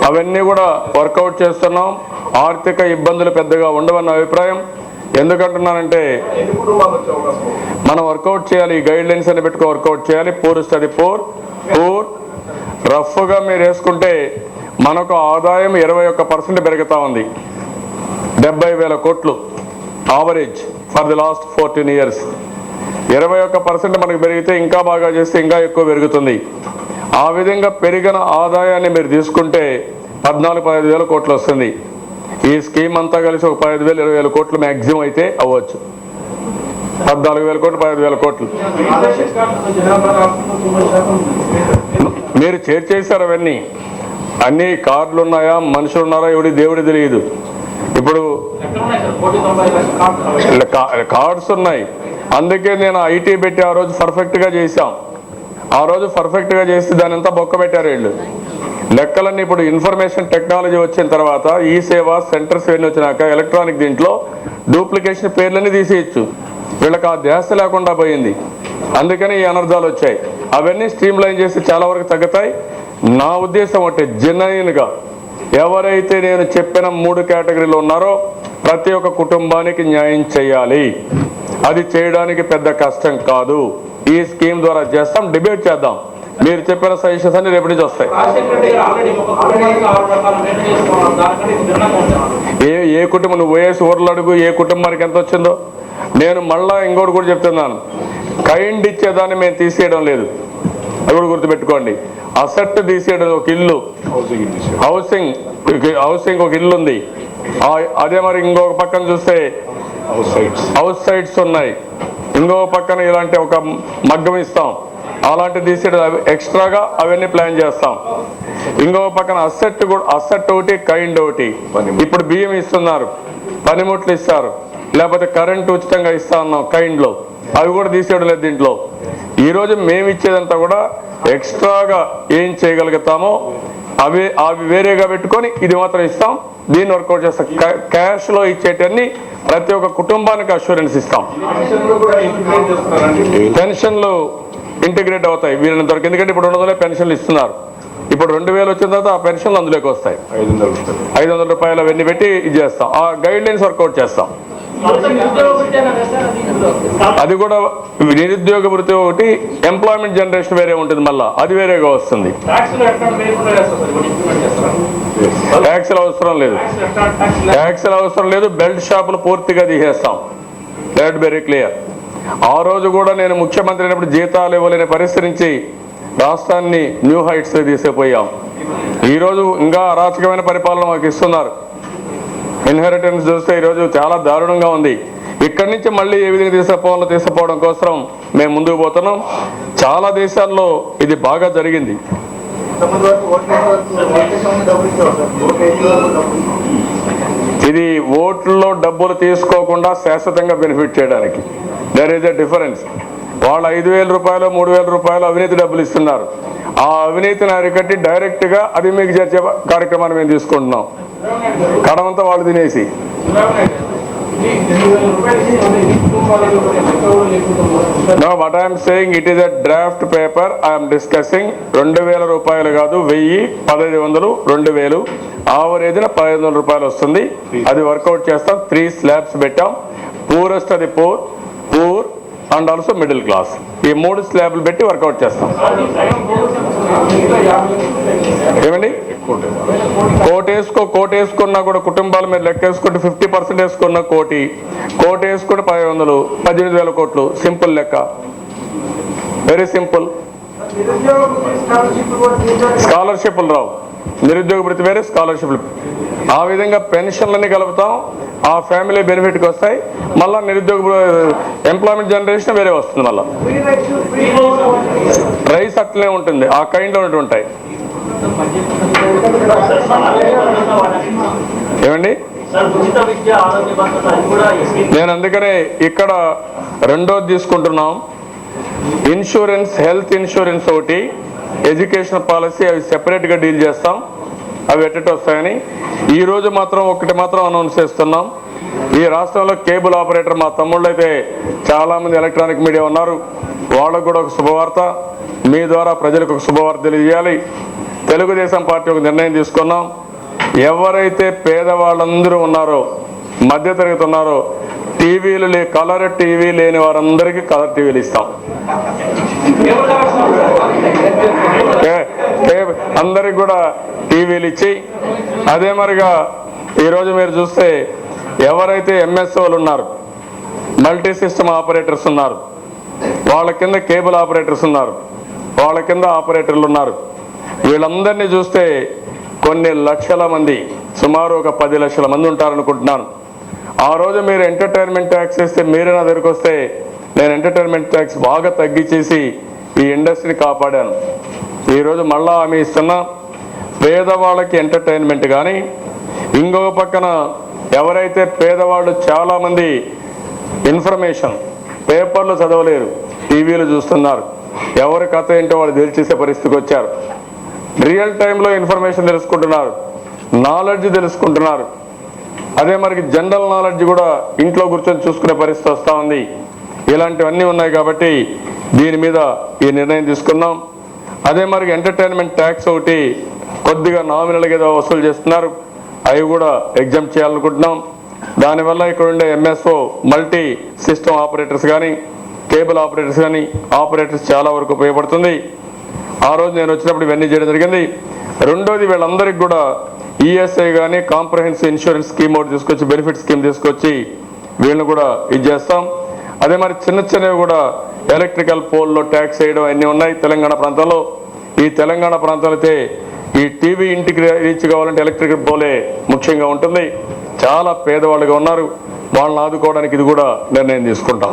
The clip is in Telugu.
అవన్నీ కూడా వర్కౌట్ చేస్తున్నాం. ఆర్థిక ఇబ్బందులు పెద్దగా ఉండవన్న అభిప్రాయం. ఎందుకంటున్నానంటే మనం వర్కౌట్ చేయాలి, ఈ గైడ్ లైన్స్ అని పెట్టుకో వర్కౌట్ చేయాలి. పూర్ స్టడీ పూర్ రఫ్గా మీరు వేసుకుంటే మనకు ఆదాయం 21% పెరుగుతూ ఉంది. 70,000 కోట్లు average for the last 14 years. 21% మనకు పెరిగితే ఇంకా బాగా చేస్తే ఇంకా ఎక్కువ పెరుగుతుంది. ఆ విధంగా పెరిగిన ఆదాయాన్ని మీరు తీసుకుంటే 14-15,000 కోట్లు వస్తుంది. ఈ స్కీమ్ అంతా కలిసి ఒక 15,000-20,000 కోట్లు మ్యాక్సిమం అయితే అవ్వచ్చు. 14,000 కోట్లు 15,000 కోట్లు మీరు చేర్చేశారు. అవన్నీ అన్ని కార్డులు ఉన్నాయా, మనుషులు ఉన్నారా, దేవుడి తెలియదు. ఇప్పుడు కార్డ్స్ ఉన్నాయి. అందుకే నేను ఐటీ పెట్టి ఆ రోజు పర్ఫెక్ట్గా చేశాం. ఆ రోజు పర్ఫెక్ట్గా చేసి దాని అంతా బొక్క పెట్టారు వీళ్ళు. లెక్కలన్నీ ఇప్పుడు ఇన్ఫర్మేషన్ టెక్నాలజీ వచ్చిన తర్వాత ఈ సేవ సెంటర్స్ ఇవన్నీ వచ్చినాక ఎలక్ట్రానిక్ దీంట్లో డూప్లికేషన్ పేర్లన్నీ తీసేయచ్చు. వీళ్ళకి ఆ ధ్యాస లేకుండా పోయింది. అందుకని ఈ అనర్థాలు వచ్చాయి. అవన్నీ స్ట్రీమ్ లైన్ చేసి చాలా వరకు తగ్గుతాయి. నా ఉద్దేశం అంటే జెన్యున్గా ఎవరైతే నేను చెప్పిన 3 కేటగిరీలు ఉన్నారో ప్రతి ఒక్క కుటుంబానికి న్యాయం చేయాలి. అది చేయడానికి పెద్ద కష్టం కాదు. ఈ స్కీమ్ ద్వారా చేస్తాం, డిబేట్ చేద్దాం. మీరు చెప్పిన సజెషన్స్ అన్ని రేపటి నుంచి వస్తాయి. ఏ కుటుంబం నువ్వు వేసి ఊర్లు అడుగు, ఏ కుటుంబానికి ఎంత వచ్చిందో. నేను మళ్ళా ఇంకోటి కూడా చెప్తున్నాను, కైండ్ ఇచ్చేదాన్ని మేము తీసేయడం లేదు. అది కూడా గుర్తుపెట్టుకోండి. అసెట్ తీసేయడం, ఒక ఇల్లు హౌసింగ్ ఒక ఇల్లు ఉంది. అదే మరి ఇంకొక పక్కన చూస్తే హౌస్ సైట్స్ ఉన్నాయి. ఇంకో పక్కన ఇలాంటి ఒక మగ్గం ఇస్తాం, అలాంటి తీసేయడం ఎక్స్ట్రాగా అవన్నీ ప్లాన్ చేస్తాం. ఇంకో పక్కన అసెట్ ఒకటి, కైండ్ ఒకటి. ఇప్పుడు బియ్యం ఇస్తున్నారు, పనిముట్లు ఇస్తారు, లేకపోతే కరెంట్ ఉచితంగా ఇస్తా ఉన్నాం కైండ్లో, అవి కూడా తీసేయడం లేదు దీంట్లో. ఈరోజు మేము ఇచ్చేదంతా కూడా ఎక్స్ట్రాగా ఏం చేయగలుగుతామో అవి వేరేగా పెట్టుకొని ఇది మాత్రం ఇస్తాం. దీన్ని వర్కౌట్ చేస్తాం. క్యాష్లో ఇచ్చేటన్ని ప్రతి ఒక్క కుటుంబానికి అష్యూరెన్స్ ఇస్తాం. పెన్షన్లు ఇంటిగ్రేట్ అవుతాయి వీళ్ళని దొరికి. ఎందుకంటే ఇప్పుడు 200 పెన్షన్లు ఇస్తున్నారు. ఇప్పుడు 2,000 వచ్చిన తర్వాత ఆ పెన్షన్లు అందులోకి వస్తాయి. 500 రూపాయలు అవన్నీ పెట్టి ఇది చేస్తాం. ఆ గైడ్ లైన్స్ వర్కౌట్ చేస్తాం. అది కూడా నిరుద్యోగ వృత్తి ఒకటి, ఎంప్లాయ్మెంట్ జనరేషన్ వేరే ఉంటుంది, మళ్ళా అది వేరేగా వస్తుంది. ట్యాక్స్లు అవసరం లేదు. బెల్ట్ షాపులు పూర్తిగా తీసేస్తాం. That very clear. ఆ రోజు కూడా నేను ముఖ్యమంత్రి అయినప్పుడు జీతాలు ఇవ్వలేని పరిస్థితి నుంచి రాష్ట్రాన్ని న్యూ హైట్స్ తీసుకుపోయాం. ఈరోజు ఇంకా అరాచకమైన పరిపాలన మాకు ఇస్తున్నారు. ఇన్హెరిటెన్స్ చూస్తే ఈరోజు చాలా దారుణంగా ఉంది. ఇక్కడి నుంచి మళ్ళీ ఏ విధంగా తీసుకుపోవడం కోసం మేము ముందుకు పోతున్నాం. చాలా దేశాల్లో ఇది బాగా జరిగింది. ఇది ఓట్లలో డబ్బులు తీసుకోకుండా శాశ్వతంగా బెనిఫిట్ చేయడానికి. There is a difference. వాళ్ళు 5,000 రూపాయలు 3,000 రూపాయలు అవినీతి డబ్బులు ఇస్తున్నారు. ఆ అవినీతిని అరికట్టి డైరెక్ట్గా అది మీకు చేర్చే కార్యక్రమాన్ని మేము తీసుకుంటున్నాం. కడమంతా వాళ్ళు తినేసి. No, what I am saying, it is a draft paper. I am discussing 2,000 రూపాయలు కాదు, 1,000, 1,500, 2,000 ఆవరేజ్న 1,500 రూపాయలు వస్తుంది. అది వర్కౌట్ చేస్తాం. 3 స్లాబ్స్ పెట్టాం. పూరెస్ట్ అది poor and also middle class. ఈ 3 స్లాబ్లు పెట్టి వర్కౌట్ చేస్తాం. ఏమండి, కోటి వేసుకున్నా కూడా కుటుంబాలు మీరు లెక్క వేసుకుంటే 50% వేసుకున్న కోటి వేసుకుంటే 500, 18,000 కోట్లు. సింపుల్ లెక్క, వెరీ సింపుల్. స్కాలర్షిప్లు రావు. నిరుద్యోగ వృత్తి వేరే, స్కాలర్షిప్లు. ఆ విధంగా పెన్షన్లన్నీ కలుపుతాం. ఆ ఫ్యామిలీ బెనిఫిట్కి వస్తాయి. మళ్ళీ నిరుద్యోగ ఎంప్లాయ్మెంట్ జనరేషన్ వేరే వస్తుంది. మళ్ళీ రైస్ అట్లనే ఉంటుంది, ఆ కైండ్లో ఉంటాయి. ఏమండి, నేను అందుకనే ఇక్కడ రెండోది తీసుకుంటున్నాం. ఇన్సూరెన్స్, హెల్త్ ఇన్సూరెన్స్ ఒకటి, ఎడ్యుకేషన్ పాలసీ, అవి సెపరేట్గా డీల్ చేస్తాం. అవి ఎట్టటి వస్తాయని ఈరోజు మాత్రం ఒకటి మాత్రం అనౌన్స్ చేస్తున్నాం. ఈ రాష్ట్రంలో కేబుల్ ఆపరేటర్ మా తమ్ముళ్ళు అయితే చాలామంది ఎలక్ట్రానిక్ మీడియా ఉన్నారు, వాళ్ళకు కూడా ఒక శుభవార్త. మీ ద్వారా ప్రజలకు ఒక శుభవార్త తెలియజేయాలి. తెలుగుదేశం పార్టీ ఒక నిర్ణయం తీసుకున్నాం. ఎవరైతే పేదవాళ్ళందరూ ఉన్నారో, మధ్యతరగతి ఉన్నారో, టీవీలు కలర్ టీవీ లేని వారందరికీ కలర్ టీవీలు ఇస్తాం. అందరికి కూడా టీవీలు ఇచ్చి, అదే మరిగా ఈరోజు మీరు చూస్తే ఎవరైతే ఎంఎస్ఓలు ఉన్నారు, మల్టీ సిస్టమ్ ఆపరేటర్స్ ఉన్నారు, వాళ్ళ కింద కేబుల్ ఆపరేటర్స్ ఉన్నారు, వాళ్ళ కింద ఆపరేటర్లు ఉన్నారు, వీళ్ళందరినీ చూస్తే కొన్ని లక్షల మంది, సుమారు ఒక 10 లక్షల మంది ఉంటారనుకుంటున్నాను. ఆ రోజు మీరు ఎంటర్టైన్మెంట్ ట్యాక్స్ వేస్తే మీరే నా దగ్గరికి వస్తే నేను ఎంటర్టైన్మెంట్ ట్యాక్స్ బాగా తగ్గించేసి ఈ ఇండస్ట్రీని కాపాడాను. ఈరోజు మళ్ళా హామీ ఇస్తున్నా, పేదవాళ్ళకి ఎంటర్టైన్మెంట్ కానీ, ఇంకొక పక్కన ఎవరైతే పేదవాళ్ళు చాలామంది ఇన్ఫర్మేషన్ పేపర్లు చదవలేరు, టీవీలు చూస్తున్నారు, ఎవరి కథ ఏంటో వాళ్ళు తెలిసేసే పరిస్థితికి వచ్చారు. రియల్ టైంలో ఇన్ఫర్మేషన్ తెలుసుకుంటున్నారు, నాలెడ్జ్ తెలుసుకుంటున్నారు. అదే మనకి జనరల్ నాలెడ్జ్ కూడా ఇంట్లో కూర్చొని చూసుకునే పరిస్థితి వస్తూ ఉంది. ఇలాంటివన్నీ ఉన్నాయి కాబట్టి దీని మీద ఈ నిర్ణయం తీసుకున్నాం. అదే మరి ఎంటర్టైన్మెంట్ ట్యాక్స్ ఒకటి కొద్దిగా నామినల్గా ఏదో వసూలు చేస్తున్నారు, అవి కూడా ఎగ్జామ్ చేయాలనుకుంటున్నాం. దానివల్ల ఇక్కడ ఉండే ఎంఎస్ఓ మల్టీ సిస్టమ్ ఆపరేటర్స్ కానీ, కేబుల్ ఆపరేటర్స్ కానీ, ఆపరేటర్స్ చాలా వరకు ఉపయోగపడుతుంది. ఆ రోజు నేను వచ్చినప్పుడు ఇవన్నీ చేయడం జరిగింది. రెండోది, వీళ్ళందరికీ కూడా ఈఎస్ఐ కానీ కాంప్రహెన్సివ్ ఇన్సూరెన్స్ స్కీమ్ ఒకటి తీసుకొచ్చి, బెనిఫిట్ స్కీమ్ తీసుకొచ్చి వీళ్ళని కూడా ఇది చేస్తాం. అదే మరి చిన్న చిన్నవి కూడా ఎలక్ట్రికల్ పోల్లో ట్యాక్స్ వేయడం అన్నీ ఉన్నాయి తెలంగాణ ప్రాంతంలో. ఈ తెలంగాణ ప్రాంతంలో అయితే ఈ టీవీ ఇంటికి రీచ్ కావాలంటే ఎలక్ట్రికల్ పోలే ముఖ్యంగా ఉంటుంది. చాలా పేదవాళ్ళుగా ఉన్నారు, వాళ్ళని ఆదుకోవడానికి ఇది కూడా నిర్ణయం తీసుకుంటాం.